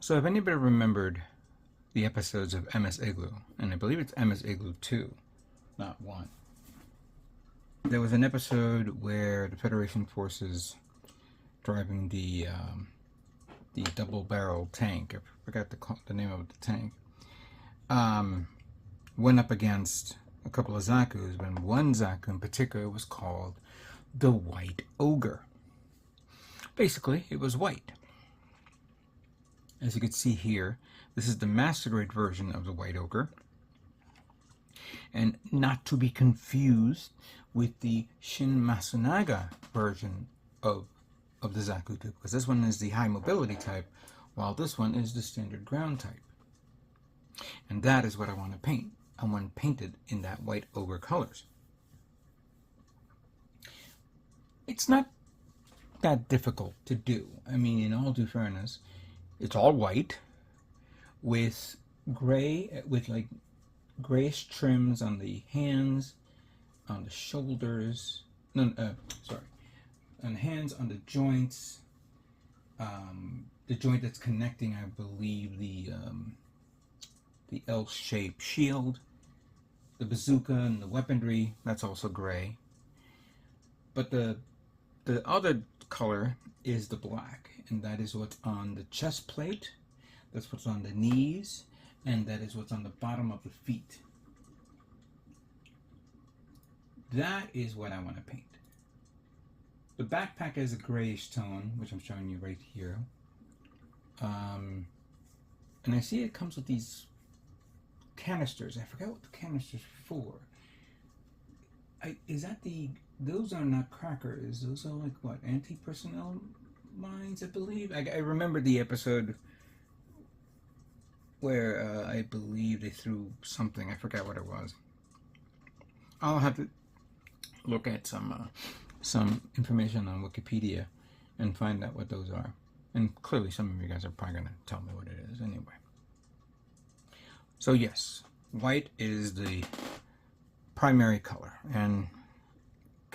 So if anybody remembered the episodes of MS Igloo, and I believe it's MS Igloo 2, not 1, there was an episode where the Federation forces driving the double-barrel tank, I forgot the name of the tank, went up against a couple of Zakus, but one Zaku in particular was called the White Ogre. Basically, it was white. As you can see here, this is the Master Grade version of the White Ogre, and not to be confused with the Shin Masunaga version of the Zaku too, because this one is the high mobility type, while this one is the standard ground type. And that is what I want to paint. I want painted in that White Ogre colors. It's not that difficult to do. I mean, in all due fairness, it's all white with gray, with like grayish trims on the hands, on the shoulders, on the hands, on the joints, the joint that's connecting, I believe, the L-shaped shield, the bazooka and the weaponry, that's also gray. But the other color is the black, and that is what's on the chest plate, that's what's on the knees, and that is what's on the bottom of the feet. That is what I want to paint. The backpack is a grayish tone, which I'm showing you right here. And I see it comes with these canisters. I forgot what the canisters are for. Those are not crackers. Those are like what, anti-personnel mines, I believe. I remember the episode where I believe they threw something. I forgot what it was. I'll have to look at some information on Wikipedia and find out what those are. And clearly some of you guys are probably going to tell me what it is anyway. So yes, white is the primary color, and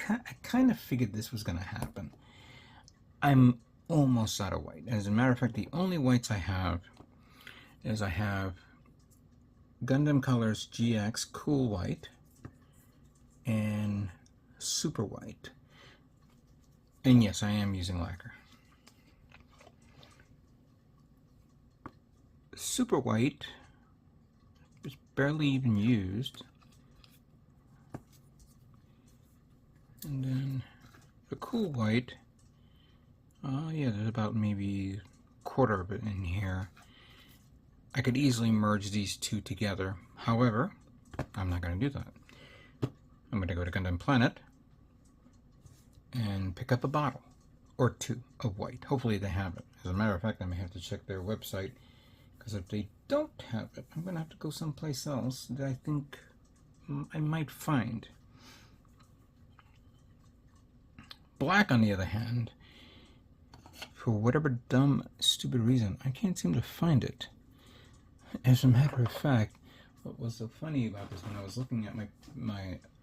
I kind of figured this was going to happen. I'm almost out of white. As a matter of fact, the only whites I have is I have Gundam Colors GX Cool White and Super White. And yes, I am using lacquer. Super White is barely even used. And then the Cool White, yeah, there's about maybe a quarter of it in here. I could easily merge these two together. However, I'm not going to do that. I'm going to go to Gundam Planet and pick up a bottle or two of white. Hopefully they have it. As a matter of fact, I may have to check their website, because if they don't have it, I'm going to have to go someplace else that I think I might find. Black, on the other hand, for whatever dumb, stupid reason, I can't seem to find it. As a matter of fact, what was so funny about this, when I was looking at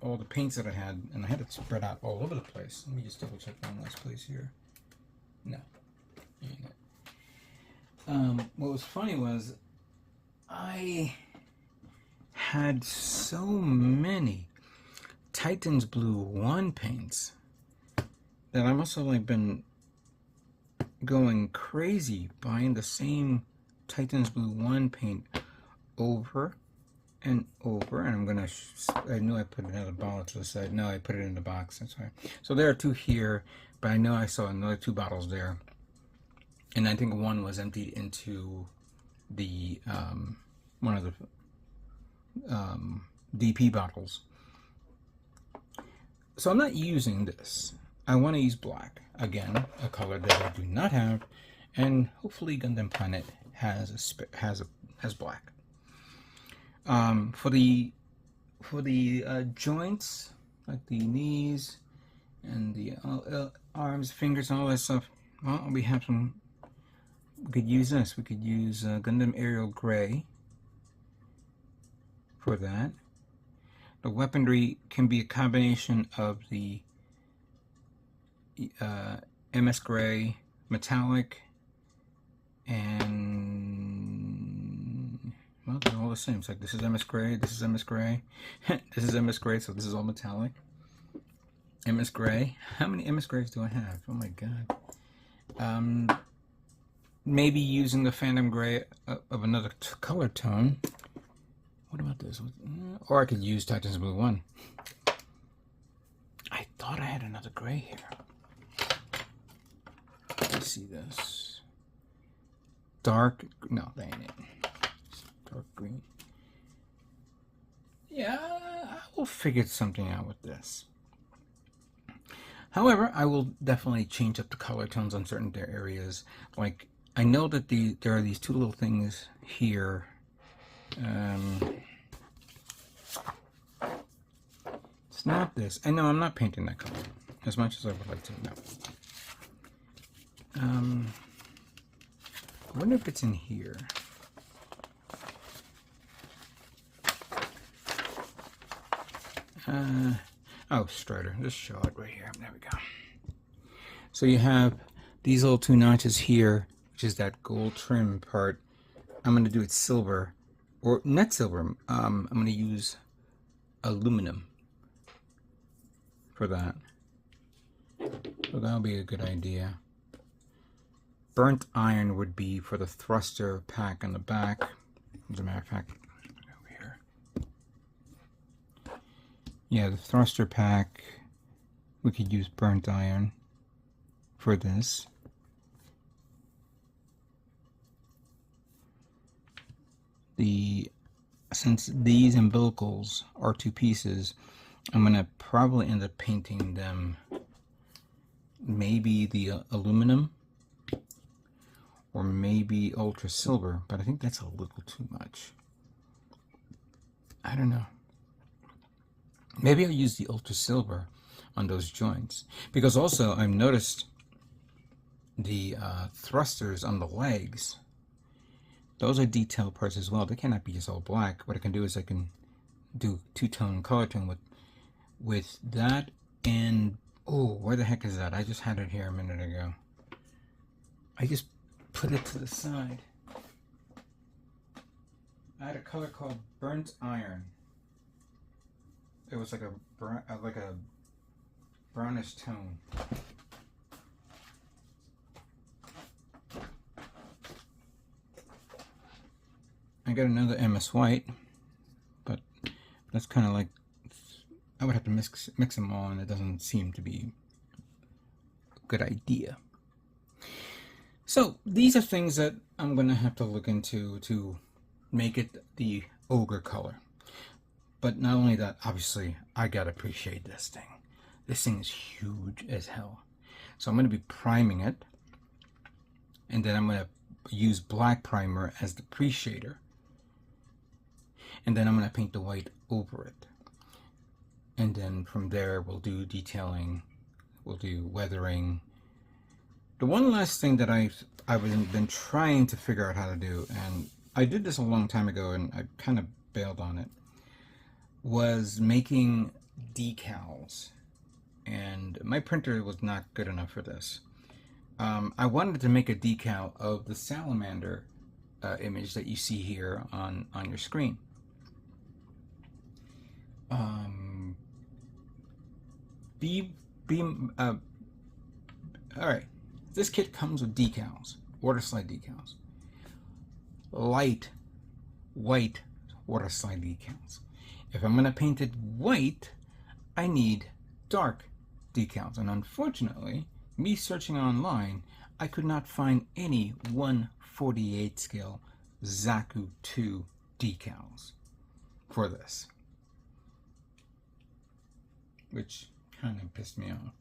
all the paints that I had, and I had it spread out all over the place. Let me just double check one last place here. No, ain't it. What was funny was I had so many Titan's Blue 1 paints that I must have like been going crazy buying the same Titan's Blue 1 paint over and over. And I'm gonna, I knew I put another bottle to the side. No, I put it in the box, that's right. So there are two here, but I know I saw another two bottles there. And I think one was emptied into the, one of the DP bottles. So I'm not using this. I want to use black. Again, a color that I do not have, and hopefully Gundam Planet has black. For the joints, like the knees and the arms, fingers, and all that stuff, well, we have some. We could use this. We could use Gundam Aerial Gray for that. The weaponry can be a combination of the MS Gray, Metallic, and well, they're all the same. It's like this is MS Gray, this is MS Gray, this is MS Gray, so this is all metallic. MS Gray. How many MS Grays do I have? Oh my god. Maybe using the Phantom Gray of another color tone. What about this? Or I could use Titan's Blue 1. I thought I had another gray here. Let's see this. Dark, no, that ain't it. Dark green. Yeah, I will figure something out with this. However, I will definitely change up the color tones on certain areas. Like, I know that there are these two little things here. It's not this. I know I'm not painting that color as much as I would like to. No. I wonder if it's in here. Oh, Strider. Just show it right here. There we go. So you have these little two notches here, which is that gold trim part. I'm going to do it silver, or not silver. I'm going to use aluminum for that. So that'll be a good idea. Burnt iron would be for the thruster pack on the back. As a matter of fact, over here. Yeah, the thruster pack, we could use burnt iron for this. Since these umbilicals are two pieces, I'm going to probably end up painting them maybe the aluminum or maybe ultra silver, but I think that's a little too much. I don't know. Maybe I'll use the ultra silver on those joints, because also I've noticed the thrusters on the legs, those are detailed parts as well. They cannot be just all black. What I can do is I can do two-tone color tone with that. And oh, where the heck is that? I just had it here a minute ago. I just put it to the side. I had a color called burnt iron. It was like a brownish tone. I got another MS White, but that's kind of like, I would have to mix them all, and it doesn't seem to be a good idea. So these are things that I'm going to have to look into to make it the ogre color. But not only that, obviously, I got to appreciate this thing. This thing is huge as hell. So I'm going to be priming it, and then I'm going to use black primer as the pre-shader. And then I'm going to paint the white over it. And then from there, we'll do detailing, we'll do weathering. The one last thing that I've been trying to figure out how to do, and I did this a long time ago and I kind of bailed on it, was making decals. And my printer was not good enough for this. I wanted to make a decal of the salamander image that you see here on your screen. Alright, this kit comes with decals, water slide decals, light white water slide decals. If I'm going to paint it white, I need dark decals, and unfortunately, me searching online, I could not find any 1/48 scale Zaku 2 decals for this, which kind of pissed me off.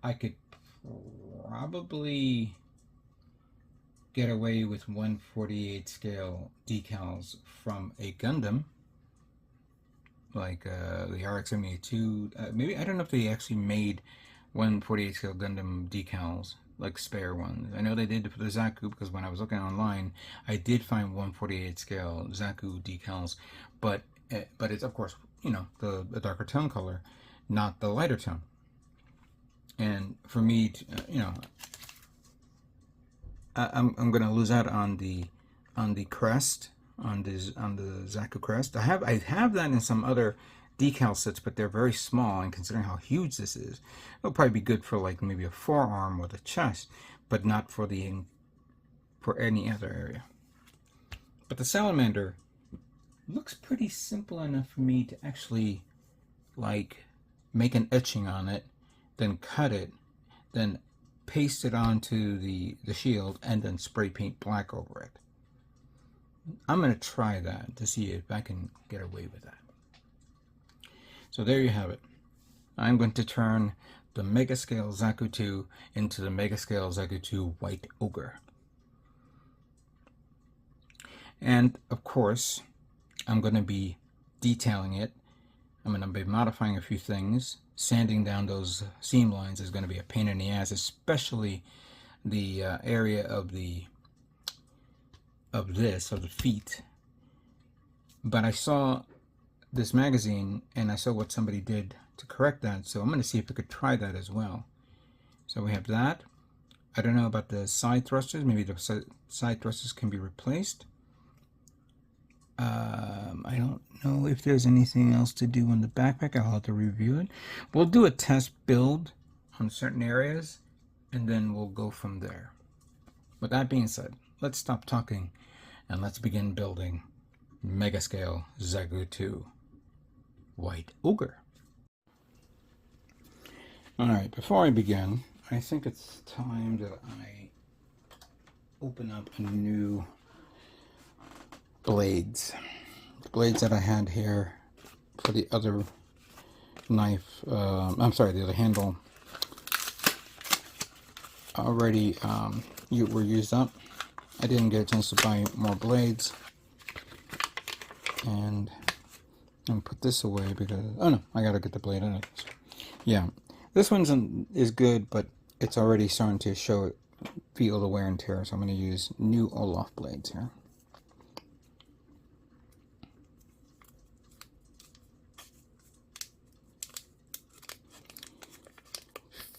I could probably get away with 1/48 scale decals from a Gundam, like the RX-78-2. Maybe, I don't know if they actually made 1/48 scale Gundam decals, like spare ones. I know they did for the Zaku, because when I was looking online, I did find 1/48 scale Zaku decals, but it's, of course, you know, the darker tone color, not the lighter tone. And for me, to, you know, I'm going to lose out on the crest, on the Zaku crest. I have that in some other decal sets, but they're very small, and considering how huge this is, it'll probably be good for like maybe a forearm or the chest, but not for any other area. But the salamander looks pretty simple enough for me to actually like make an etching on it, then cut it, then paste it onto the shield, and then spray paint black over it. I'm going to try that to see if I can get away with that. So there you have it. I'm going to turn the MegaScale Zaku 2 into the MegaScale Zaku 2 White Ogre. And of course, I'm going to be detailing it. I'm going to be modifying a few things. Sanding down those seam lines is going to be a pain in the ass, especially the area of the feet. But I saw this magazine and I saw what somebody did to correct that, so I'm going to see if I could try that as well. So we have that. I don't know about the side thrusters. Maybe the side thrusters can be replaced. I don't know if there's anything else to do on the backpack. I'll have to review it. We'll do a test build on certain areas, and then we'll go from there. With that being said, let's stop talking and let's begin building MegaScale Zaku 2 White Ogre. Alright, before I begin, I think it's time that I open up a new blades. The blades that I had here for the other knife, I'm sorry, the other handle, already were used up. I didn't get a chance to buy more blades, and I'm put this away because, oh no, I gotta get the blade in it. Yeah, this one is good, but it's already starting to feel the wear and tear, so I'm going to use new Olaf blades here.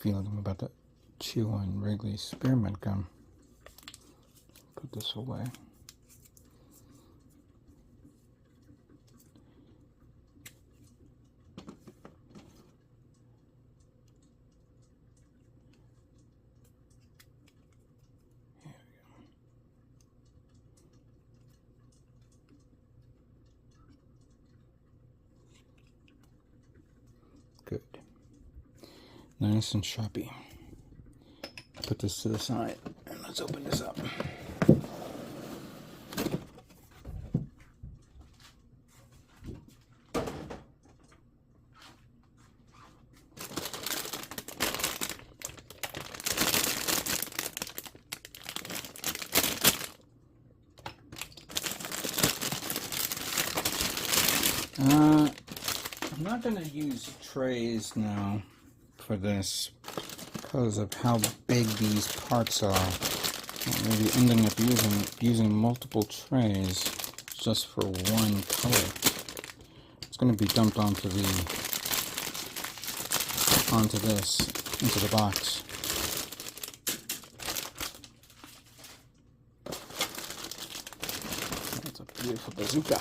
Feeling I'm about to chew on Wrigley's spearmint gum. Put this away. Here we go. Good. Nice and sharpy. Put this to the side and let's open this up. I'm not going to use trays now for this because of how big these parts are. I'm maybe ending up using multiple trays just for one color. It's going to be dumped onto the box. That's a beautiful bazooka.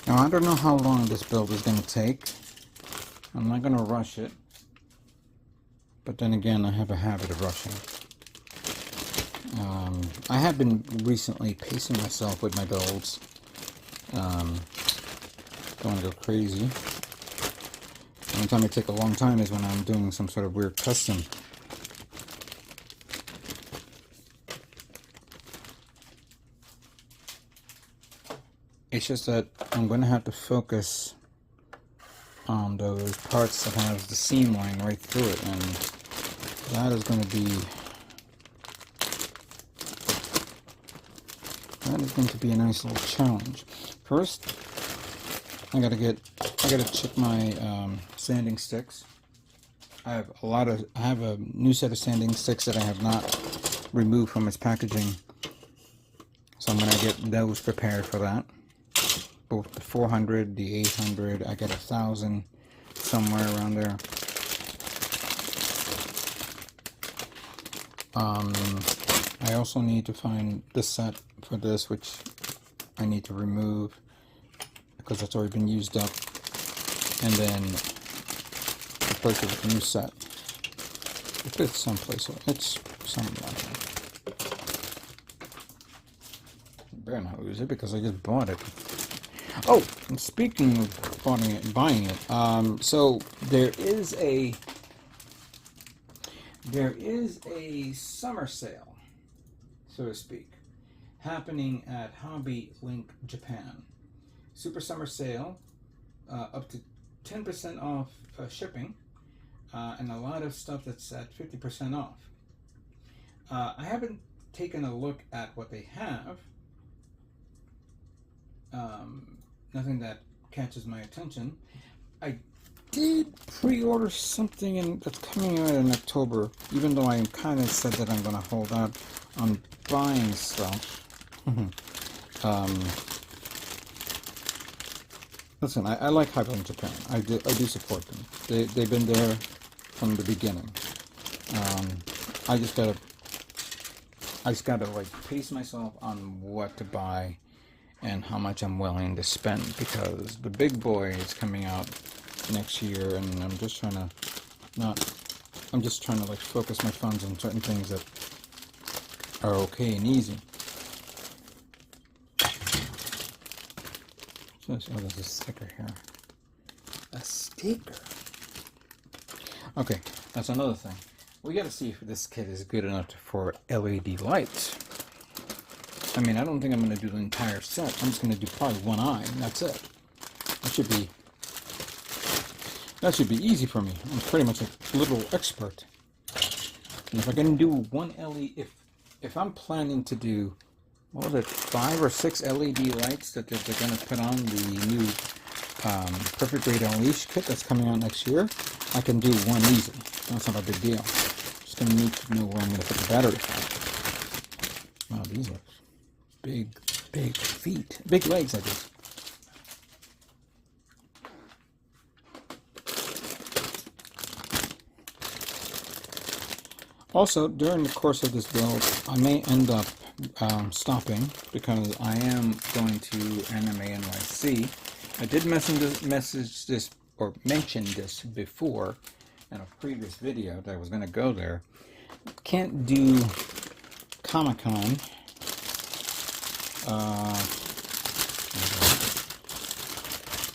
Now, I don't know how long this build is going to take. I'm not going to rush it. But then again, I have a habit of rushing. I have been recently pacing myself with my builds. Don't want to go crazy. The only time I take a long time is when I'm doing some sort of weird custom. It's just that I'm going to have to focus on those parts that have the seam line right through it, and that is going to be a nice little challenge. First, I gotta check my sanding sticks. I have a new set of sanding sticks that I have not removed from its packaging. So I'm going to get those prepared for that. Both the 400, the 800, I get 1,000 somewhere around there. I also need to find the set for this, which I need to remove because it's already been used up, and then replace it with a new set. If it's someplace, it's somewhere around here. I better not lose it because I just bought it. Oh, and speaking of buying it, so there is a summer sale, so to speak, happening at Hobby Link Japan. Super summer sale, up to 10% off shipping, and a lot of stuff that's at 50% off. I haven't taken a look at what they have. Nothing that catches my attention. I did pre-order something that's coming out in October, even though I kind of said that I'm going to hold out on buying stuff. Listen, I like Hobby Link Japan. I do support them. They've been there from the beginning. I just gotta like pace myself on what to buy and how much I'm willing to spend, because the big boy is coming out next year, and I'm just trying to like focus my funds on certain things that are okay and easy. Oh, there's a sticker here. A sticker. Okay, that's another thing. We gotta see if this kit is good enough for LED lights. I mean, I don't think I'm gonna do the entire set. I'm just gonna do probably one eye, and that's it. That should be easy for me. I'm pretty much a little expert. And if I can do one LED, if I'm planning to do, what was it, 5 or 6 LED lights that they're going to put on the new Perfect Grade Unleashed kit that's coming out next year, I can do one easy. That's not a big deal. Just going to need to know where I'm going to put the battery from. Wow, these are big feet. Big legs, I guess. Also, during the course of this build, I may end up stopping because I am going to Anime NYC. I did mention this before in a previous video that I was going to go there. Can't do Comic-Con.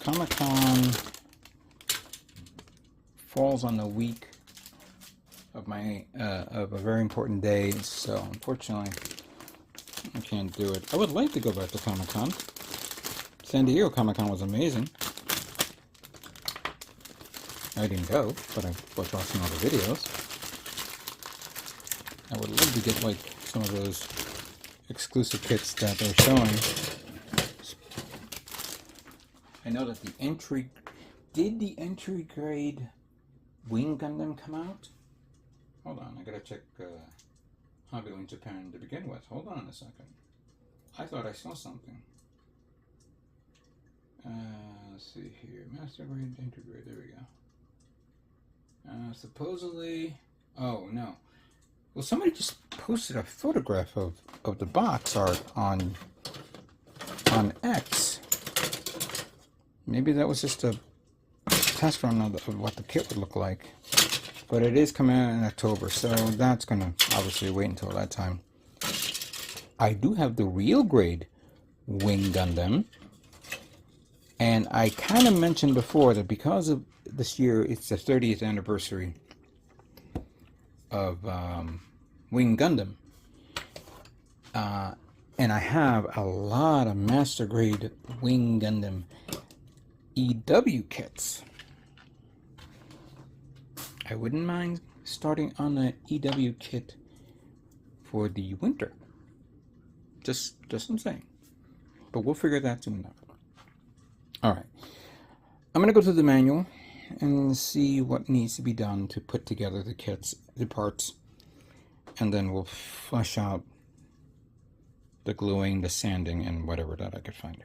Comic-Con falls on the week of my of a very important day, so unfortunately I can't do it. I would like to go back to Comic-Con. San Diego Comic-Con was amazing. I didn't go, but I was watching all the videos. I would love to get like some of those exclusive kits that they're showing. I know that the entry grade Wing Gundam come out? Hold on, I gotta check Hobby Link Japan to begin with. Hold on a second. I thought I saw something. Let's see here. Master grade, intergrade, there we go. Supposedly, oh no. Well, somebody just posted a photograph of the box art on X. Maybe that was just a test run of what the kit would look like. But it is coming out in October, so that's going to obviously wait until that time. I do have the real grade Wing Gundam. And I kind of mentioned before that because of this year, it's the 30th anniversary of Wing Gundam. And I have a lot of master grade Wing Gundam EW kits. I wouldn't mind starting on an EW kit for the winter. Just I'm saying. But we'll figure that soon enough. Alright. I'm going to go through the manual and see what needs to be done to put together the kits, the parts. and then we'll flush out the gluing, the sanding, and whatever that I could find.